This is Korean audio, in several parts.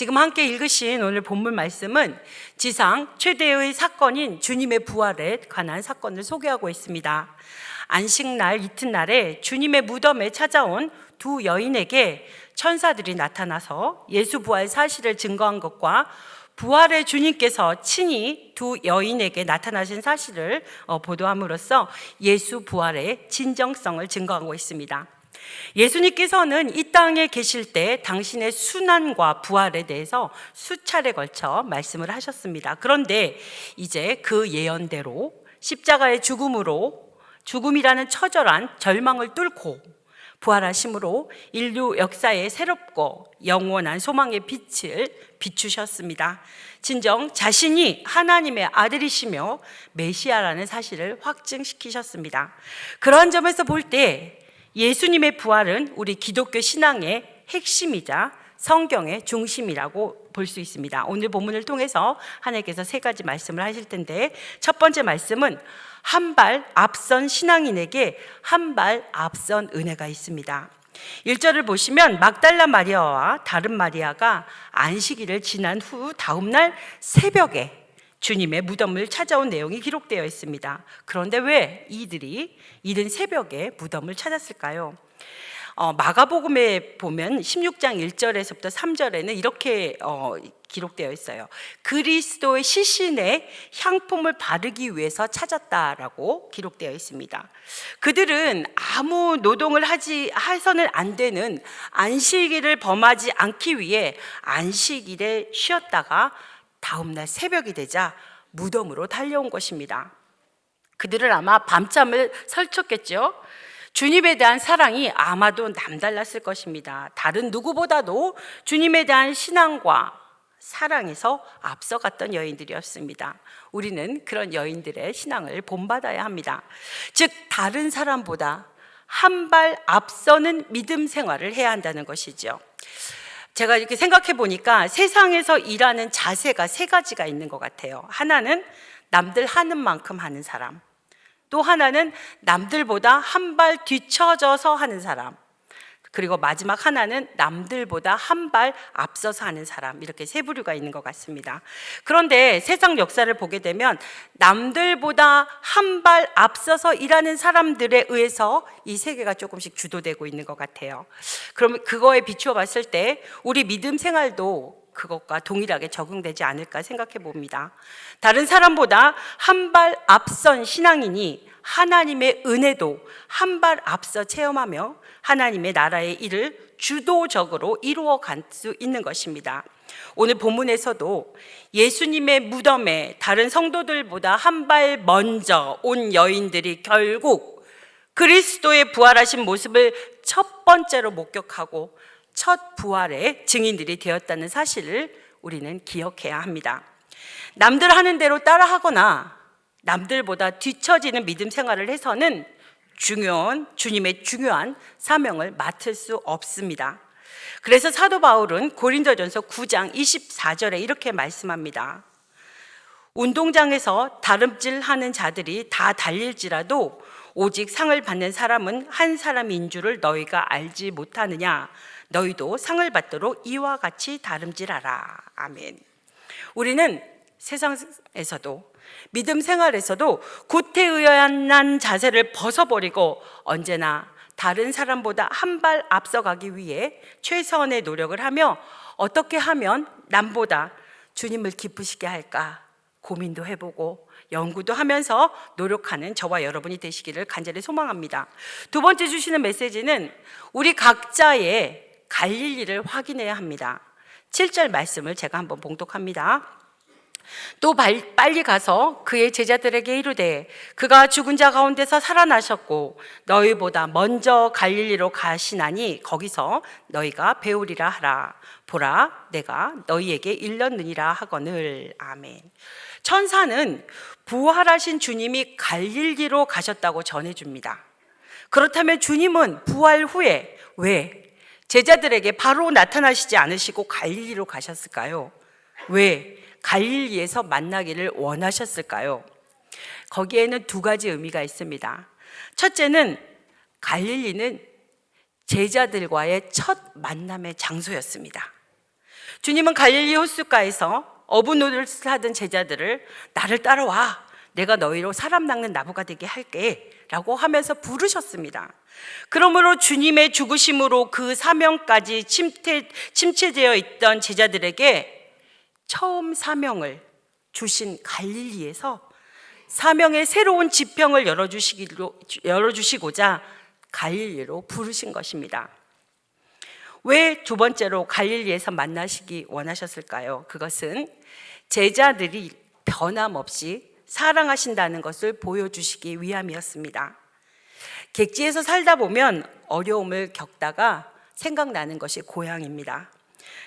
지금 함께 읽으신 오늘 본문 말씀은 지상 최대의 사건인 주님의 부활에 관한 사건을 소개하고 있습니다. 안식날 이튿날에 주님의 무덤에 찾아온 두 여인에게 천사들이 나타나서 예수 부활 사실을 증거한 것과 부활의 주님께서 친히 두 여인에게 나타나신 사실을 보도함으로써 예수 부활의 진정성을 증거하고 있습니다. 예수님께서는 이 땅에 계실 때 당신의 순환과 부활에 대해서 수차례 걸쳐 말씀을 하셨습니다. 그런데 이제 그 예언대로 십자가의 죽음이라는 처절한 절망을 뚫고 부활하심으로 인류 역사에 새롭고 영원한 소망의 빛을 비추셨습니다. 진정 자신이 하나님의 아들이시며 메시아라는 사실을 확증시키셨습니다. 그러한 점에서 볼 때 예수님의 부활은 우리 기독교 신앙의 핵심이자 성경의 중심이라고 볼 수 있습니다. 오늘 본문을 통해서 하나님께서 세 가지 말씀을 하실 텐데, 첫 번째 말씀은 한 발 앞선 신앙인에게 한 발 앞선 은혜가 있습니다. 1절을 보시면 막달라 마리아와 다른 마리아가 안식일을 지난 후 다음날 새벽에 주님의 무덤을 찾아온 내용이 기록되어 있습니다. 그런데 왜 이들이 이른 새벽에 무덤을 찾았을까요? 마가복음에 보면 16장 1절에서부터 3절에는 이렇게 기록되어 있어요. 그리스도의 시신에 향품을 바르기 위해서 찾았다라고 기록되어 있습니다. 그들은 아무 노동을 해서는 안 되는 안식일을 범하지 않기 위해 안식일에 쉬었다가 다음날 새벽이 되자 무덤으로 달려온 것입니다. 그들은 아마 밤잠을 설쳤겠죠. 주님에 대한 사랑이 아마도 남달랐을 것입니다. 다른 누구보다도 주님에 대한 신앙과 사랑에서 앞서갔던 여인들이었습니다. 우리는 그런 여인들의 신앙을 본받아야 합니다. 즉 다른 사람보다 한 발 앞서는 믿음 생활을 해야 한다는 것이죠. 제가 이렇게 생각해 보니까 세상에서 일하는 자세가 세 가지가 있는 것 같아요. 하나는 남들 하는 만큼 하는 사람, 또 하나는 남들보다 한 발 뒤처져서 하는 사람, 그리고 마지막 하나는 남들보다 한 발 앞서서 하는 사람, 이렇게 세 부류가 있는 것 같습니다. 그런데 세상 역사를 보게 되면 남들보다 한 발 앞서서 일하는 사람들에 의해서 이 세계가 조금씩 주도되고 있는 것 같아요. 그럼 그거에 비추어 봤을 때 우리 믿음 생활도 그것과 동일하게 적용되지 않을까 생각해 봅니다. 다른 사람보다 한 발 앞선 신앙인이 하나님의 은혜도 한 발 앞서 체험하며 하나님의 나라의 일을 주도적으로 이루어갈 수 있는 것입니다. 오늘 본문에서도 예수님의 무덤에 다른 성도들보다 한 발 먼저 온 여인들이 결국 그리스도의 부활하신 모습을 첫 번째로 목격하고 첫 부활의 증인들이 되었다는 사실을 우리는 기억해야 합니다. 남들 하는 대로 따라하거나 남들보다 뒤처지는 믿음 생활을 해서는 주님의 중요한 사명을 맡을 수 없습니다. 그래서 사도 바울은 고린도전서 9장 24절에 이렇게 말씀합니다. 운동장에서 다름질하는 자들이 다 달릴지라도 오직 상을 받는 사람은 한 사람인 줄을 너희가 알지 못하느냐. 너희도 상을 받도록 이와 같이 다름질하라. 아멘. 우리는 세상에서도 믿음 생활에서도 구태의연한 자세를 벗어버리고 언제나 다른 사람보다 한 발 앞서가기 위해 최선의 노력을 하며 어떻게 하면 남보다 주님을 기쁘시게 할까 고민도 해보고 연구도 하면서 노력하는 저와 여러분이 되시기를 간절히 소망합니다. 두 번째 주시는 메시지는 우리 각자의 갈릴 일을 확인해야 합니다. 7절 말씀을 제가 한번 봉독합니다. 또 빨리 가서 그의 제자들에게 이르되 그가 죽은 자 가운데서 살아나셨고 너희보다 먼저 갈릴리로 가시나니 거기서 너희가 배우리라 하라. 보라 내가 너희에게 일렀느니라 하거늘. 아멘. 천사는 부활하신 주님이 갈릴리로 가셨다고 전해줍니다. 그렇다면 주님은 부활 후에 왜 제자들에게 바로 나타나시지 않으시고 갈릴리로 가셨을까요? 왜 갈릴리에서 만나기를 원하셨을까요? 거기에는 두 가지 의미가 있습니다. 첫째는 갈릴리는 제자들과의 첫 만남의 장소였습니다. 주님은 갈릴리 호숫가에서 어부노릇을 하던 제자들을 나를 따라와, 내가 너희로 사람 낚는 나무가 되게 할게 라고 하면서 부르셨습니다. 그러므로 주님의 죽으심으로 그 사명까지 침체되어 있던 제자들에게 처음 사명을 주신 갈릴리에서 사명의 새로운 지평을 열어주시고자 갈릴리로 부르신 것입니다. 왜 두 번째로 갈릴리에서 만나시기 원하셨을까요? 그것은 제자들이 변함없이 사랑하신다는 것을 보여주시기 위함이었습니다. 객지에서 살다 보면 어려움을 겪다가 생각나는 것이 고향입니다.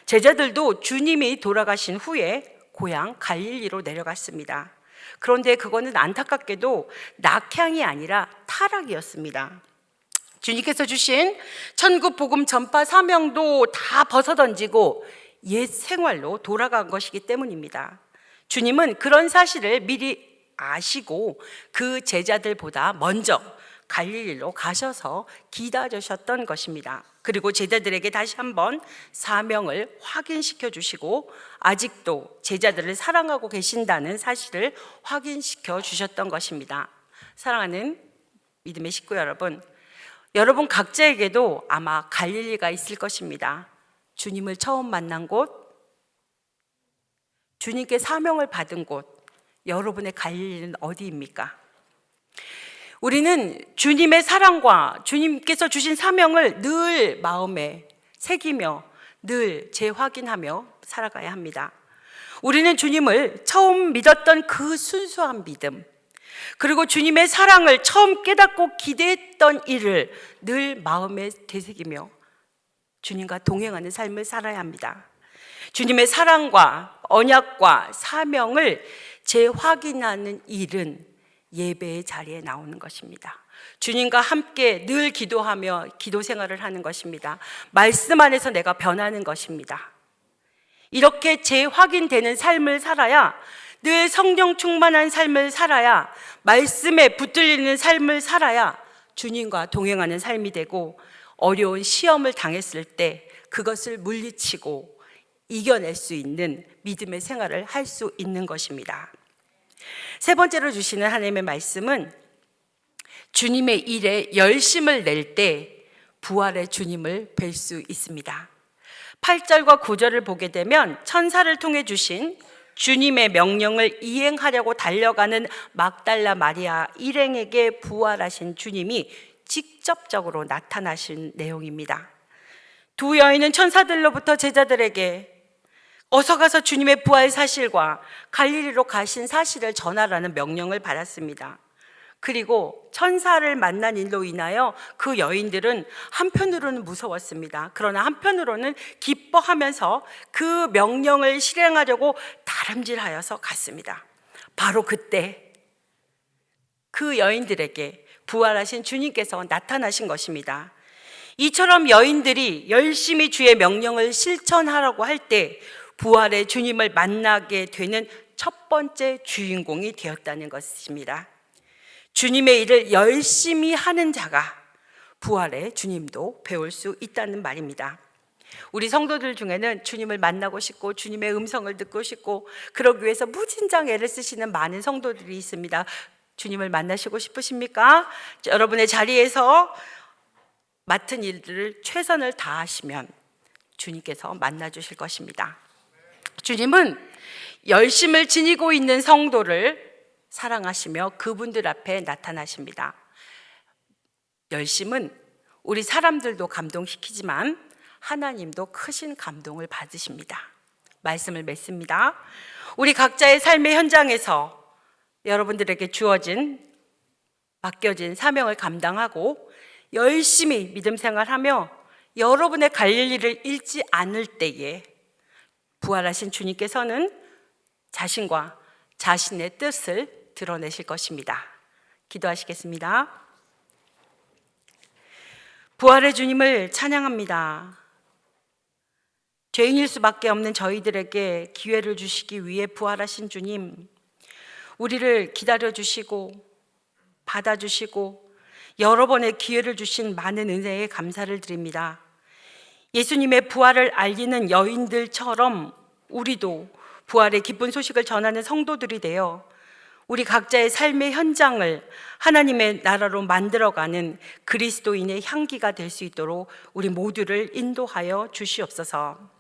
제자들도 주님이 돌아가신 후에 고향 갈릴리로 내려갔습니다. 그런데 그거는 안타깝게도 낙향이 아니라 타락이었습니다. 주님께서 주신 천국 복음 전파 사명도 다 벗어던지고 옛 생활로 돌아간 것이기 때문입니다. 주님은 그런 사실을 미리 아시고 그 제자들보다 먼저 갈릴리로 가셔서 기다리셨던 것입니다. 그리고 제자들에게 다시 한번 사명을 확인시켜 주시고 아직도 제자들을 사랑하고 계신다는 사실을 확인시켜 주셨던 것입니다. 사랑하는 믿음의 식구 여러분, 여러분 각자에게도 아마 갈릴리가 있을 것입니다. 주님을 처음 만난 곳, 주님께 사명을 받은 곳, 여러분의 갈릴리는 어디입니까? 우리는 주님의 사랑과 주님께서 주신 사명을 늘 마음에 새기며 늘 재확인하며 살아가야 합니다. 우리는 주님을 처음 믿었던 그 순수한 믿음, 그리고 주님의 사랑을 처음 깨닫고 기대했던 일을 늘 마음에 되새기며 주님과 동행하는 삶을 살아야 합니다. 주님의 사랑과 언약과 사명을 재확인하는 일은 예배의 자리에 나오는 것입니다. 주님과 함께 늘 기도하며 기도 생활을 하는 것입니다. 말씀 안에서 내가 변하는 것입니다. 이렇게 재확인되는 삶을 살아야, 늘 성령 충만한 삶을 살아야, 말씀에 붙들리는 삶을 살아야 주님과 동행하는 삶이 되고 어려운 시험을 당했을 때 그것을 물리치고 이겨낼 수 있는 믿음의 생활을 할 수 있는 것입니다. 세 번째로 주시는 하나님의 말씀은 주님의 일에 열심을 낼 때 부활의 주님을 뵐 수 있습니다. 8절과 9절을 보게 되면 천사를 통해 주신 주님의 명령을 이행하려고 달려가는 막달라 마리아 일행에게 부활하신 주님이 직접적으로 나타나신 내용입니다. 두 여인은 천사들로부터 제자들에게 어서 가서 주님의 부활 사실과 갈릴리로 가신 사실을 전하라는 명령을 받았습니다. 그리고 천사를 만난 일로 인하여 그 여인들은 한편으로는 무서웠습니다. 그러나 한편으로는 기뻐하면서 그 명령을 실행하려고 다름질하여서 갔습니다. 바로 그때 그 여인들에게 부활하신 주님께서 나타나신 것입니다. 이처럼 여인들이 열심히 주의 명령을 실천하라고 할 때 부활의 주님을 만나게 되는 첫 번째 주인공이 되었다는 것입니다. 주님의 일을 열심히 하는 자가 부활의 주님도 배울 수 있다는 말입니다. 우리 성도들 중에는 주님을 만나고 싶고 주님의 음성을 듣고 싶고 그러기 위해서 무진장 애를 쓰시는 많은 성도들이 있습니다. 주님을 만나시고 싶으십니까? 여러분의 자리에서 맡은 일들을 최선을 다하시면 주님께서 만나 주실 것입니다. 주님은 열심을 지니고 있는 성도를 사랑하시며 그분들 앞에 나타나십니다. 열심은 우리 사람들도 감동시키지만 하나님도 크신 감동을 받으십니다. 말씀을 맺습니다. 우리 각자의 삶의 현장에서 여러분들에게 주어진 맡겨진 사명을 감당하고 열심히 믿음 생활하며 여러분의 갈릴리를 잃지 않을 때에 부활하신 주님께서는 자신과 자신의 뜻을 드러내실 것입니다. 기도하시겠습니다. 부활의 주님을 찬양합니다. 죄인일 수밖에 없는 저희들에게 기회를 주시기 위해 부활하신 주님, 우리를 기다려주시고 받아주시고 여러 번의 기회를 주신 많은 은혜에 감사를 드립니다. 예수님의 부활을 알리는 여인들처럼 우리도 부활의 기쁜 소식을 전하는 성도들이 되어 우리 각자의 삶의 현장을 하나님의 나라로 만들어가는 그리스도인의 향기가 될 수 있도록 우리 모두를 인도하여 주시옵소서.